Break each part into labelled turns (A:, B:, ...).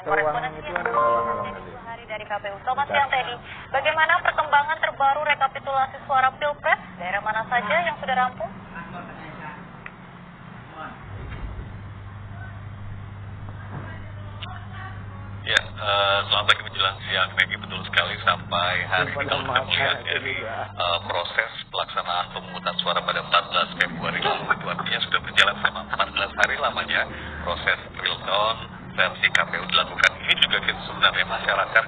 A: Korespondensi hari dari KPU. Selamat siang Teddy. Bagaimana perkembangan terbaru rekapitulasi suara Pilpres? Daerah mana saja yang sudah rampung?
B: Ya, selamat pagi menjelang siang, Maggie. Betul sekali, sampai hari ini kalau kita melihat dari proses pelaksanaan pemungutan suara pada 14 Februari lalu, itu artinya sudah berjalan selama 14 hari lamanya proses real count versi KPU dilakukan. Ini juga sebenarnya masyarakat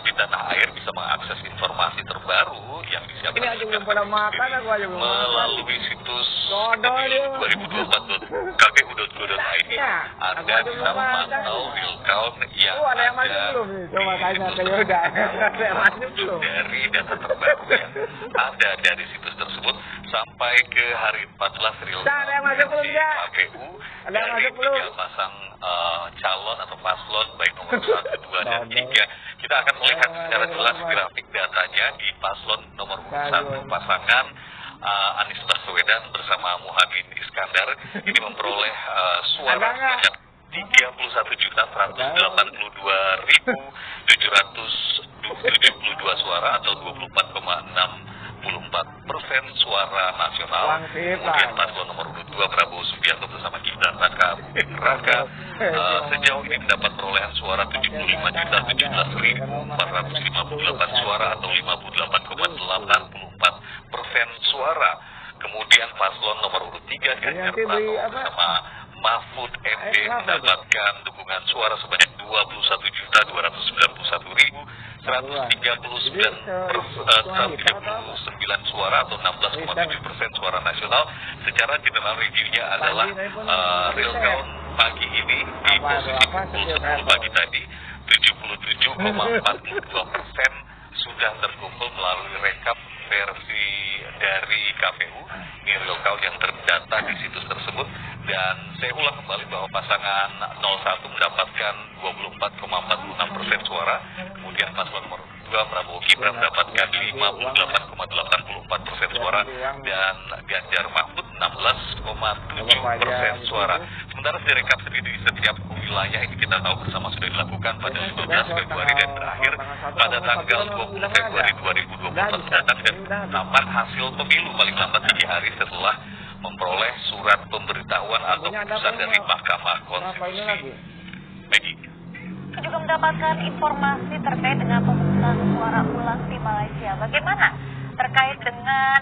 B: di tanah air bisa mengakses informasi terbaru yang disiapkan melalui situs 2024.kpu.go.id. Anda bisa memantau real count yang dari data terbaru yang ada dari situs tersebut sampai ke hari 14 real count versi KPU dari 3 pasang calon atau paslon baik nomor 1, 2, dan 3. Kita akan melihat secara jelas grafik datanya di paslon nomor 1 pasangan Anies Baswedan bersama Muhaimin Iskandar. Ini memperoleh suara sebanyak 31.382.772 suara atau 24,64% suara nasional. Kemudian paslon nomor 2 Prabowo Subianto bersama Gibran Raka sejauh ini mendapat perolehan suara 75.017.458 suara atau 58,84% suara. Kemudian paslon nomor 3 Ganjar Pranowo bersama Mahfud MD mendapatkan dukungan suara sebanyak 21.239.139 suara atau 16,7% suara nasional. Secara general reviewnya adalah real count pagi ini di posisi pukul 10 pagi tadi 77,42% sudah terkumpul melalui rekap versi dari KPU. Ini real count yang terdata di situs tersebut. Dan saya ulang kembali bahwa pasangan 01 mendapatkan 24,46% suara. Kemudian paslon nomor 2 Prabowo Gibran mendapatkan 58,84% suara. Dan Ganjar Mahfud 16,7% suara. Sementara di rekap sendiri di setiap wilayah ini kita tahu bersama sudah dilakukan pada 15 Februari dan berakhir pada tanggal 20 Februari 2024 mendatang, dan tamat hasil pemilu paling lambat 3 hari setelah memperoleh surat pemberitahuan atau putusan dari Mahkamah Konstitusi. Maggie
A: juga mendapatkan informasi terkait dengan pemungutan suara ulang di Malaysia. Bagaimana terkait dengan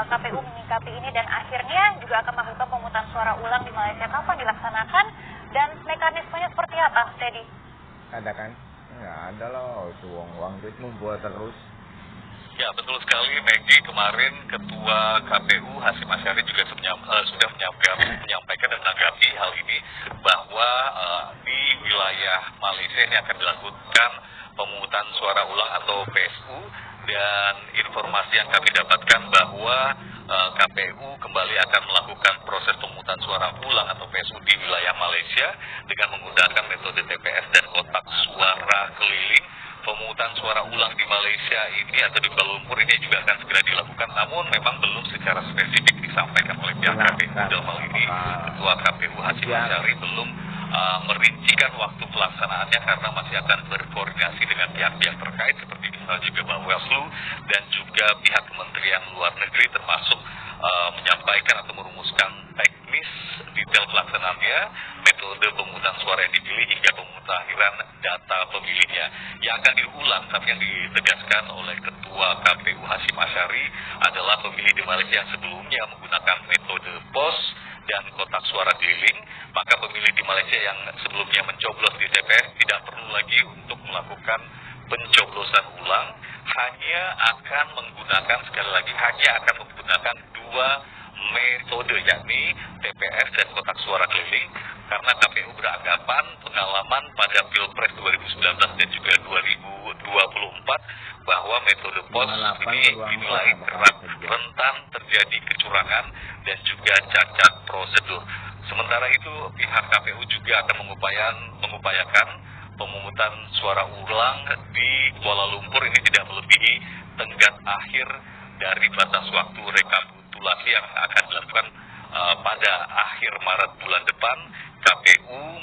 A: KPU menyikapi ini dan akhirnya juga akan melakukan pemungutan suara ulang di Malaysia? Kapan dilaksanakan dan mekanismenya seperti apa, Teddy?
C: Ada kan? Nggak ada loh, itu uang duit ngumpul terus.
B: Ya, betul sekali, Maggie. Kemarin Ketua KPU Hasyim Asyari juga sudah menyampaikan dan menanggapi hal ini bahwa di wilayah Malaysia ini akan dilakukan pemungutan suara ulang atau PSU, dan informasi yang kami dapatkan bahwa KPU kembali akan melakukan proses pemungutan suara ulang atau PSU di wilayah Malaysia dengan menggunakan metode TPS dan kotak suara keliling. Pemungutan suara ulang di Malaysia ini atau di Kuala Lumpur ini juga akan segera dilakukan, namun memang belum secara spesifik disampaikan oleh pihak KPU. Dalam hal ini Ketua KPU Hasyim Asyari belum merincikan waktu pelaksanaannya karena masih akan berkoordinasi dengan pihak-pihak terkait seperti misalnya juga Bawaslu dan juga pihak Kementerian Luar Negeri, termasuk menyampaikan atau merumuskan teknis detail pelaksanaannya, metode pemungutan suara yang dipilih hingga pemutakhiran data pemilihnya. Yang akan diulang, tapi yang ditegaskan oleh Ketua KPU Hasyim Asyari adalah pemilih di Malaysia yang sebelumnya menggunakan metode pos dan kotak suara keliling, maka pemilih di Malaysia yang sebelumnya mencoblos di TPS tidak perlu lagi untuk melakukan pencoblosan ulang, hanya akan menggunakan, sekali lagi, hanya akan menggunakan 2 metode, yakni TPS dan kotak suara keliling, karena KPU beranggapan pengalaman pada Pilpres 2019 dan juga 2024 bahwa metode pos ini dinilai kerap rentan terjadi kecurangan dan juga cacat prosedur. Sementara itu pihak KPU juga akan mengupayakan pemungutan suara ulang di Kuala Lumpur ini tidak melebihi tenggat akhir dari batas waktu rekapitulasi yang akan dilakukan pada akhir Maret bulan depan. KPU